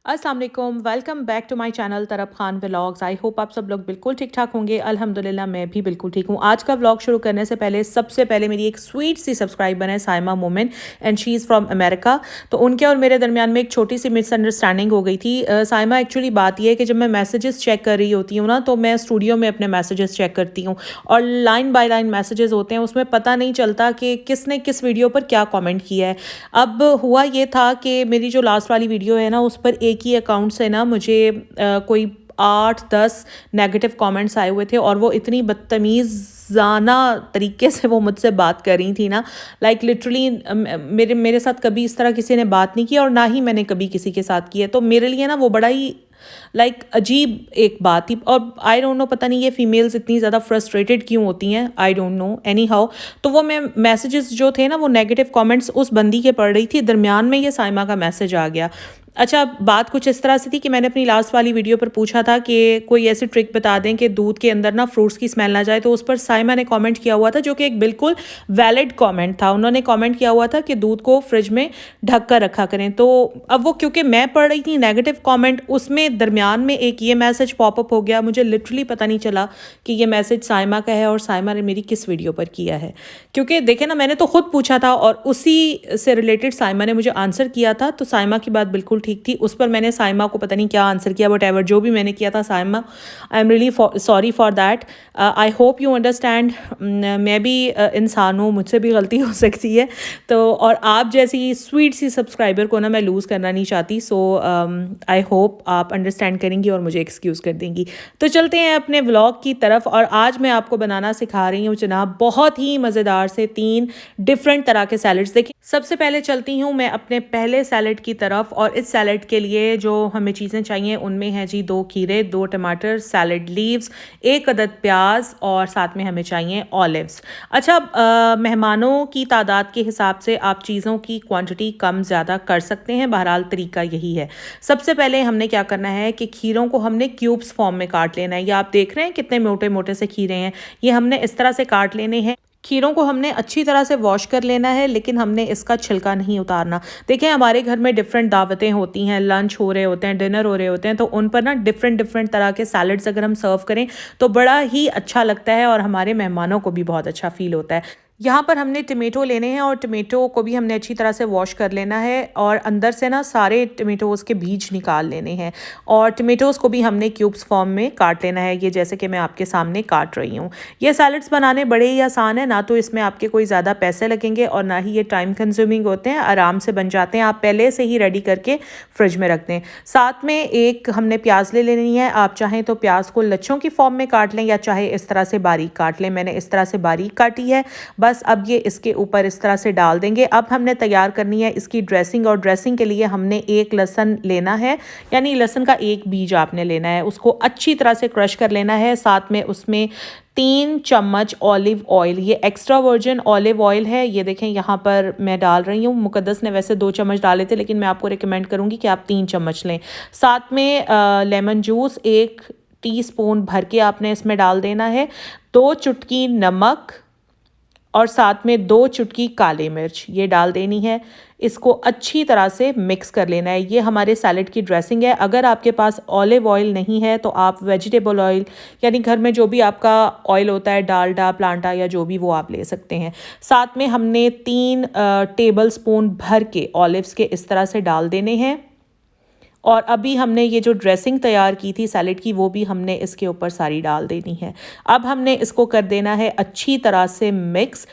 अस्सलाम वालेकुम, welcome back to my channel Taraf Khan vlogs. I hope आप सब लोग बिल्कुल ठीक ठाक होंगे। अल्हम्दुलिल्लाह मैं भी बिल्कुल ठीक हूँ। आज का व्लॉग शुरू करने से पहले सबसे पहले मेरी एक स्वीट सी सब्सक्राइबर है साइमा मोमिन and she is from America. तो उनके और मेरे दरमियान में एक छोटी सी मिसअंडरस्टैंडिंग हो गई थी। साइमा एक्चुअली बात यह है कि जब मैं मैसेजेस चेक कर रही होती हूँ ना, तो मैं स्टूडियो में अपने मैसेजेस चेक करती हूँ और लाइन बाय लाइन मैसेजेस होते हैं, उसमें पता नहीं चलता कि किसने किस वीडियो पर क्या कॉमेंट किया है। अब हुआ ये था कि मेरी जो लास्ट वाली वीडियो है ना, उस पर एक ही अकाउंट से ना मुझे कोई 8-10 नेगेटिव कमेंट्स आए हुए थे और वो इतनी बदतमीज़ाना तरीके से वो मुझसे बात कर रही थी ना, लाइक लिटरली मेरे मेरे साथ कभी इस तरह किसी ने बात नहीं की और ना ही मैंने कभी किसी के साथ की है। तो मेरे लिए ना वो बड़ा ही अजीब एक बात थी और आई डोंट नो, पता नहीं ये फीमेल्स इतनी ज़्यादा फ्रस्ट्रेटेड क्यों होती हैं, I don't know. Any how, तो वो मैं मैसेजेस जो थे ना, वो नेगेटिव कमेंट्स उस बंदी के पढ़ रही थी, दरमियान में ये साइमा का मैसेज आ गया। अच्छा, बात कुछ इस तरह से थी कि मैंने अपनी लास्ट वाली वीडियो पर पूछा था कि कोई ऐसी ट्रिक बता दें कि दूध के अंदर ना फ्रूट्स की स्मेल ना जाए, तो उस पर साइमा ने कमेंट किया हुआ था, जो कि एक बिल्कुल वैलिड कमेंट था। उन्होंने कमेंट किया हुआ था कि दूध को फ्रिज में ढक कर रखा करें। तो अब वो, क्योंकि मैं पढ़ रही थी नेगेटिव कमेंट, उसमें दरमियान में एक ये मैसेज पॉपअप हो गया। मुझे लिटरली पता नहीं चला कि ये मैसेज साइमा का है और साइमा ने मेरी किस वीडियो पर किया है, क्योंकि देखे ना, मैंने तो खुद पूछा था और उसी से रिलेटेड साइमा ने मुझे आंसर किया था। तो साइमा की बात बिल्कुल ठीक थी। उस पर मैंने साइमा को पता नहीं क्या आंसर किया, बट एवर जो भी मैंने किया था, Saima I am really sorry for that. I hope you understand. मैं भी इंसान हूँ, मुझसे भी गलती हो सकती है। तो और आप जैसी स्वीट सी सब्सक्राइबर को ना मैं लूज़ करना नहीं चाहती। सो आई होप आप अंडरस्टैंड करेंगी और मुझे एक्सक्यूज़ कर देंगी। तो चलते हैं अपने व्लॉग की तरफ और आज मैं आपको बनाना सिखा रही हूँ जनाब बहुत ही मज़ेदार से 3 डिफरेंट तरह के सैलड्स। देखिए, सबसे पहले चलती हूँ मैं अपने पहले सैलड की तरफ और इस सैलड के लिए जो हमें चीज़ें चाहिए उनमें है जी 2 खीरे, 2 टमाटर, सैलड लीव्स, 1 अदद प्याज और साथ में हमें चाहिए ऑलिव्स। अच्छा, मेहमानों की तादाद के हिसाब से आप चीज़ों की क्वांटिटी कम ज़्यादा कर सकते हैं, बहरहाल तरीका यही है। सबसे पहले हमने क्या करना है कि खीरों को हमने क्यूब्स फॉर्म में काट लेना है। ये आप देख रहे हैं कितने मोटे मोटे से खीरे हैं, ये हमने इस तरह से काट लेने हैं। खीरों को हमने अच्छी तरह से वॉश कर लेना है, लेकिन हमने इसका छिलका नहीं उतारना। देखें, हमारे घर में डिफरेंट दावतें होती हैं, लंच हो रहे होते हैं, डिनर हो रहे होते हैं, तो उन पर ना डिफरेंट डिफरेंट तरह के सैलड्स अगर हम सर्व करें तो बड़ा ही अच्छा लगता है और हमारे मेहमानों को भी बहुत अच्छा फील होता है। यहाँ पर हमने टमेटो लेने हैं और टमेटो को भी हमने अच्छी तरह से वॉश कर लेना है और अंदर से ना सारे टमेटोज़ के बीज निकाल लेने हैं और टमेटोज़ को भी हमने क्यूब्स फॉर्म में काट लेना है, ये जैसे कि मैं आपके सामने काट रही हूँ। ये सैलड्स बनाने बड़े ही आसान है, ना तो इसमें आपके कोई ज़्यादा पैसे लगेंगे और ना ही ये टाइम कंज्यूमिंग होते हैं, आराम से बन जाते हैं। आप पहले से ही रेडी करके फ्रिज में रख दें। साथ में एक हमने प्याज ले लेनी है। आप चाहें तो प्याज को लच्छों की फॉर्म में काट लें या चाहे इस तरह से बारीक काट लें। मैंने इस तरह से बारीक काटी है। बस अब ये इसके ऊपर इस तरह से डाल देंगे। अब हमने तैयार करनी है इसकी ड्रेसिंग और ड्रेसिंग के लिए हमने 1 लहसुन लेना है, यानी लहसुन का 1 बीज आपने लेना है, उसको अच्छी तरह से क्रश कर लेना है। साथ में उसमें 3 चम्मच ऑलिव ऑयल, ये एक्स्ट्रा वर्जिन ऑलिव ऑयल है, ये देखें यहाँ पर मैं डाल रही हूँ। मुकद्दस ने वैसे 2 चम्मच डाले थे, लेकिन मैं आपको रिकमेंड करूँगी कि आप 3 चम्मच लें। साथ में लेमन जूस 1 टीस्पून भर के आपने इसमें डाल देना है। 2 चुटकी नमक और साथ में 2 चुटकी काली मिर्च ये डाल देनी है। इसको अच्छी तरह से मिक्स कर लेना है। ये हमारे सैलड की ड्रेसिंग है। अगर आपके पास ऑलिव ऑयल नहीं है तो आप वेजिटेबल ऑयल, यानी घर में जो भी आपका ऑयल होता है, डालडा, प्लांटा या जो भी, वो आप ले सकते हैं। साथ में हमने 3 टेबल स्पून भर के ऑलिव्स के इस तरह से डाल देने हैं और अभी हमने ये जो ड्रेसिंग तैयार की थी सैलड की, वो भी हमने इसके ऊपर सारी डाल देनी है। अब हमने इसको कर देना है अच्छी तरह से मिक्स।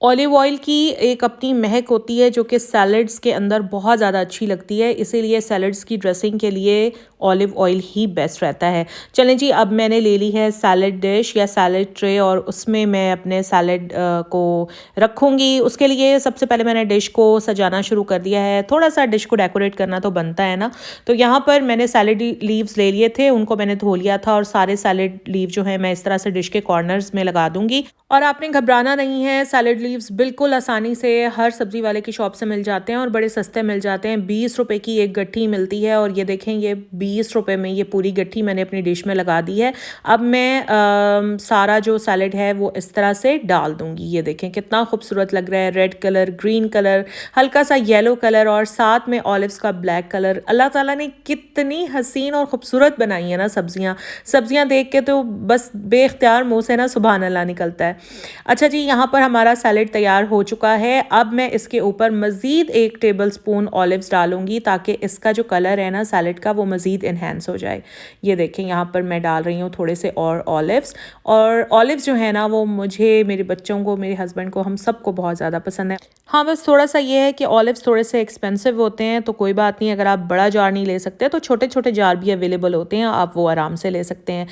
ऑलिव ऑयल की एक अपनी महक होती है जो कि सैलड्स के अंदर बहुत ज़्यादा अच्छी लगती है, इसीलिए सैलड्स की ड्रेसिंग के लिए ऑलिव ऑयल ही बेस्ट रहता है। चलें जी, अब मैंने ले ली है सैलड डिश या सैलड ट्रे और उसमें मैं अपने सैलड को रखूँगी। उसके लिए सबसे पहले मैंने डिश को सजाना शुरू कर दिया है। थोड़ा सा डिश को डेकोरेट करना तो बनता है ना। तो यहाँ पर मैंने सैलड लीव्स ले लिए थे, उनको मैंने धो लिया था और सारे सैलड लीव जो है मैं इस तरह से डिश के कॉर्नर्स में लगा दूँगी। और आपने घबराना नहीं है, सैलड लीव्स बिल्कुल आसानी से हर सब्ज़ी वाले की शॉप से मिल जाते हैं और बड़े सस्ते मिल जाते हैं। 20 रुपए की एक गट्ठी मिलती है और ये देखें, ये 20 रुपए में ये पूरी गट्ठी मैंने अपनी डिश में लगा दी है। अब मैं सारा जो सैलेड है वो इस तरह से डाल दूँगी। ये देखें कितना खूबसूरत लग रहा है, रेड कलर, ग्रीन कलर, हल्का सा येलो कलर और साथ में ऑलिव्स का ब्लैक कलर। अल्लाह ताला ने कितनी हसीन और ख़ूबसूरत बनाई है ना सब्ज़ियाँ देख के तो बस बेख्तियार मुँह से ना सुभान अल्लाह निकलता है। अच्छा जी, यहाँ पर हमारा सैलेड तैयार हो चुका है। अब मैं इसके ऊपर मज़ीद 1 टेबलस्पून ऑलिव्स डालूँगी ताकि इसका जो कलर है ना सैलेड का वो मज़ीद इन्हेंस हो जाए। ये देखें, यहाँ पर मैं डाल रही हूँ थोड़े से और ऑलिव्स। और ऑलिव्स जो है ना वो मुझे, मेरे बच्चों को, मेरे हस्बैंड को, हम सबको बहुत ज़्यादा पसंद है। हाँ, बस थोड़ा सा ये है कि ऑलिव्स थोड़े से एक्सपेंसिव होते हैं, तो कोई बात नहीं, अगर आप बड़ा जार नहीं ले सकते तो छोटे छोटे जार भी अवेलेबल होते हैं, आप वो आराम से ले सकते हैं।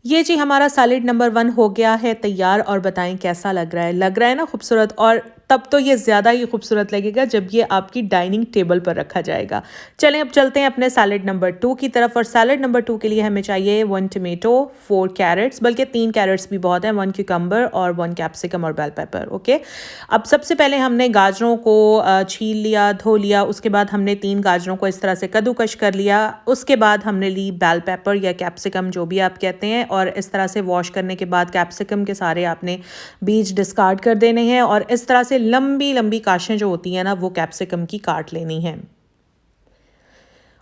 ये जी हमारा सैलेड नंबर 1 हो गया है तैयार। और बताएं कैसा लग रहा है ना खूबसूरत। और तब तो ये ज़्यादा ही खूबसूरत लगेगा जब ये आपकी डाइनिंग टेबल पर रखा जाएगा। चलें अब चलते हैं अपने सैलेड नंबर 2 की तरफ। और सैलेड नंबर 2 के लिए हमें चाहिए 1 टमेटो, 4 कैरेट्स, बल्कि 3 कैरेट्स भी बहुत हैं, 1 क्यूकम्बर और 1 कैप्सिकम और बेल पेपर। ओके, अब सबसे पहले हमने गाजरों को छील लिया, धो लिया। उसके बाद हमने 3 गाजरों को इस तरह से कद्दूकश कर लिया। उसके बाद हमने ली बेल पेपर या कैप्सिकम, जो भी आप कहते हैं, और इस तरह से वॉश करने के बाद कैप्सिकम के सारे आपने बीज डिस्कार्ड कर देने हैं और इस तरह से लंबी लंबी काशें जो होती हैं ना वो कैप्सिकम की काट लेनी है।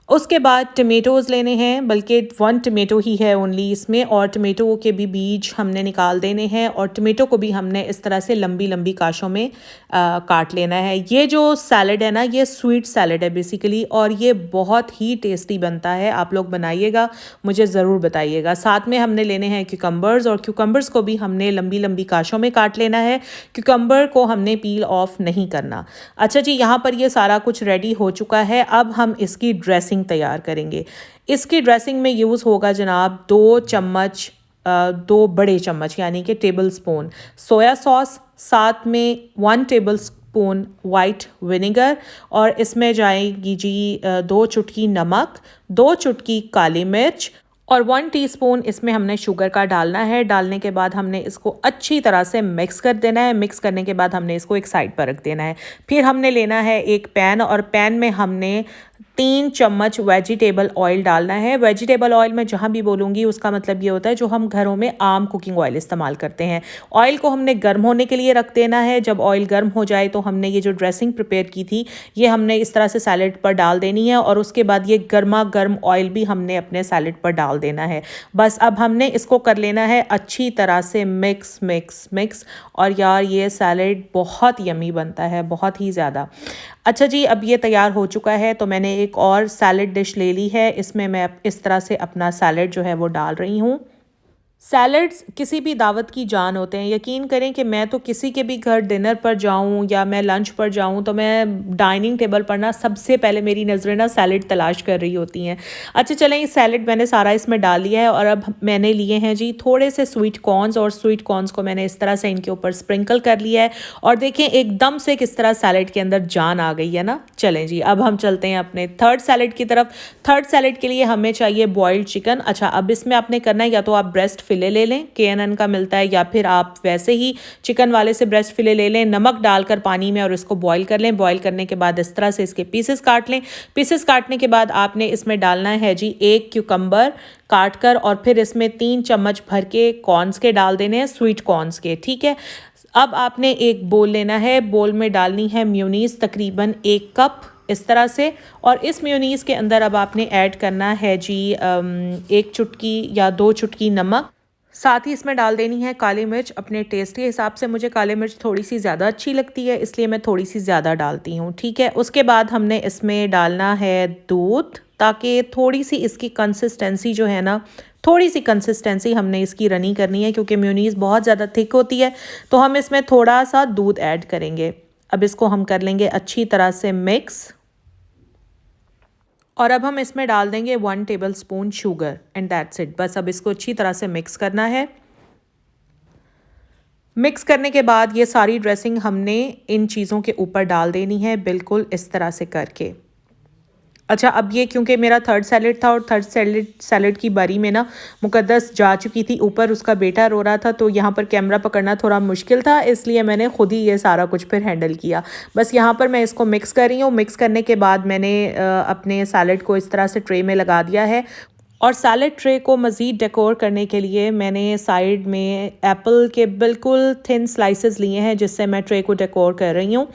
उसके बाद टमेटोज़ लेने हैं, बल्कि 1 टमेटो ही है ओनली इसमें, और टमेटो के भी बीज हमने निकाल देने हैं और टमेटो को भी हमने इस तरह से लंबी लंबी काशों में काट लेना है। ये जो सैलेड है ना ये स्वीट सैलेड है बेसिकली, और ये बहुत ही टेस्टी बनता है। आप लोग बनाइएगा, मुझे ज़रूर बताइएगा। साथ में हमने लेने हैं क्यूकम्बर्स, और क्यूकम्बर्स को भी हमने लंबी लंबी काशों में काट लेना है। क्यूकम्बर को हमने पील ऑफ नहीं करना। अच्छा जी, यहाँ पर ये सारा कुछ रेडी हो चुका है। अब हम इसकी ड्रेसिंग तैयार करेंगे। इसकी ड्रेसिंग में यूज़ होगा जनाब 2 चम्मच, 2 बड़े चम्मच यानी कि टेबल स्पून सोया सॉस, साथ में 1 टेबल स्पून वाइट विनेगर, और इसमें जाएगी जी 2 चुटकी नमक, 2 चुटकी काली मिर्च और 1 टीस्पून इसमें हमने शुगर का डालना है। डालने के बाद हमने इसको अच्छी तरह से मिक्स कर देना है। मिक्स करने के बाद हमने इसको एक साइड पर रख देना है। फिर हमने लेना है एक पैन, और पैन में हमने 3 चम्मच वेजिटेबल ऑयल डालना है। वेजिटेबल ऑयल मैं जहाँ भी बोलूँगी उसका मतलब ये होता है जो हम घरों में आम कुकिंग ऑयल इस्तेमाल करते हैं। ऑयल को हमने गर्म होने के लिए रख देना है। जब ऑयल गर्म हो जाए तो हमने ये जो ड्रेसिंग प्रिपेयर की थी ये हमने इस तरह से सैलेड पर डाल देनी है, और उसके बाद ये गर्मा गर्म ऑयल भी हमने अपने सैलेड पर डाल देना है। बस अब हमने इसको कर लेना है अच्छी तरह से मिक्स मिक्स मिक्स। और यार ये सैलेड बहुत यमी बनता है, बहुत ही ज़्यादा। अच्छा जी, अब ये तैयार हो चुका है तो मैंने एक और सैलेड डिश ले ली है। इसमें मैं इस तरह से अपना सैलेड जो है वो डाल रही हूँ। सैलड्स किसी भी दावत की जान होते हैं। यकीन करें कि मैं तो किसी के भी घर डिनर पर जाऊं या मैं लंच पर जाऊं तो मैं डाइनिंग टेबल पर ना सबसे पहले मेरी नज़रें ना सैलड तलाश कर रही होती हैं। अच्छा चलें, ये सैलड मैंने सारा इसमें डाल लिया है, और अब मैंने लिए हैं जी थोड़े से स्वीट कॉर्न्स, और स्वीट कॉर्न्स को मैंने इस तरह से इनके ऊपर स्प्रिंकल कर लिया है। और देखें एकदम से किस तरह सैलड के अंदर जान आ गई है ना। चलें जी, अब हम चलते हैं अपने थर्ड सैलड की तरफ। थर्ड सैलड के लिए हमें चाहिए बॉइल्ड चिकन। अच्छा, अब इसमें आपने करना है, या तो आप ब्रेस्ट फिले ले लें, KNN का मिलता है, या फिर आप वैसे ही चिकन वाले से ब्रेस्ट फिले ले लें, नमक डालकर पानी में, और इसको बॉईल कर लें। बॉईल करने के बाद इस तरह से इसके पीसेस काट लें। पीसेस काटने के बाद आपने इसमें डालना है जी 1 क्यूकम्बर काट कर, और फिर इसमें 3 चम्मच भर के कॉर्न्स के डाल देने हैं, स्वीट कॉर्न्स के। ठीक है, अब आपने एक बोल लेना है। बोल में डालनी है म्योनीज़ तकरीबन 1 कप इस तरह से, और इस म्योनीज़ के अंदर अब आपने ऐड करना है जी 1 चुटकी या 2 चुटकी नमक। साथ ही इसमें डाल देनी है काली मिर्च अपने टेस्ट के हिसाब से। मुझे काली मिर्च थोड़ी सी ज़्यादा अच्छी लगती है, इसलिए मैं थोड़ी सी ज़्यादा डालती हूँ। ठीक है, उसके बाद हमने इसमें डालना है दूध, ताकि थोड़ी सी इसकी कंसिस्टेंसी जो है ना, थोड़ी सी कंसिस्टेंसी हमने इसकी रनी करनी है, क्योंकि म्योनीज़ बहुत ज़्यादा थिक होती है, तो हम इसमें थोड़ा सा दूध ऐड करेंगे। अब इसको हम कर लेंगे अच्छी तरह से मिक्स, और अब हम इसमें डाल देंगे 1 table spoon sugar, and that's it. बस अब इसको अच्छी तरह से मिक्स करना है। मिक्स करने के बाद ये सारी ड्रेसिंग हमने इन चीज़ों के ऊपर डाल देनी है, बिल्कुल इस तरह से करके। अच्छा, अब ये क्योंकि मेरा थर्ड सैलेड था और थर्ड सैलेड की बारी में ना मुक़द्दस जा चुकी थी, ऊपर उसका बेटा रो रहा था, तो यहाँ पर कैमरा पकड़ना थोड़ा मुश्किल था, इसलिए मैंने खुद ही ये सारा कुछ फिर हैंडल किया। बस यहाँ पर मैं इसको मिक्स कर रही हूँ। मिक्स करने के बाद मैंने अपने सैलेड को इस तरह से ट्रे में लगा दिया है और सैलेड ट्रे को मज़ीद डेकोर करने के लिए मैंने साइड में एप्पल के बिल्कुल थिन स्लाइसेस लिए हैं, जिससे मैं ट्रे को डेकोर कर रही हूँ।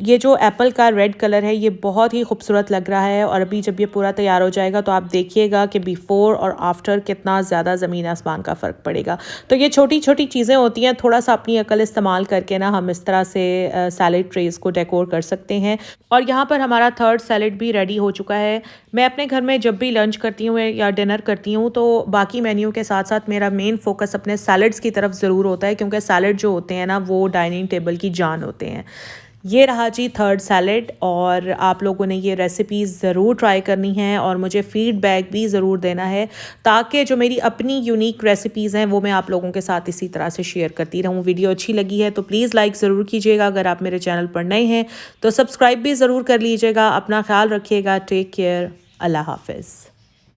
ये जो एप्पल का रेड कलर है ये बहुत ही खूबसूरत लग रहा है और अभी जब ये पूरा तैयार हो जाएगा तो आप देखिएगा कि बिफ़ोर और आफ्टर कितना ज़्यादा ज़मीन आसमान का फ़र्क पड़ेगा। तो ये छोटी छोटी चीज़ें होती हैं, थोड़ा सा अपनी अकल इस्तेमाल करके ना हम इस तरह से सैलेड ट्रेज़ को डेकोर कर सकते हैं। और यहाँ पर हमारा थर्ड सैलेड भी रेडी हो चुका है। मैं अपने घर में जब भी लंच करती हूँ या डिनर करती हूँ तो बाकी मेन्यू के साथ साथ मेरा मेन फोकस अपने सैलड्स की तरफ ज़रूर होता है, क्योंकि सैलड जो होते हैं ना वो डाइनिंग टेबल की जान होते हैं। ये रहा जी थर्ड सैलेड, और आप लोगों ने ये रेसिपीज़ ज़रूर ट्राई करनी है और मुझे फ़ीडबैक भी ज़रूर देना है, ताकि जो मेरी अपनी यूनिक रेसिपीज़ हैं वो मैं आप लोगों के साथ इसी तरह से शेयर करती रहूँ। वीडियो अच्छी लगी है तो प्लीज़ लाइक ज़रूर कीजिएगा। अगर आप मेरे चैनल पर नए हैं तो सब्सक्राइब भी ज़रूर कर लीजिएगा। अपना ख्याल रखिएगा। Take care. अल्लाह हाफ़िज़।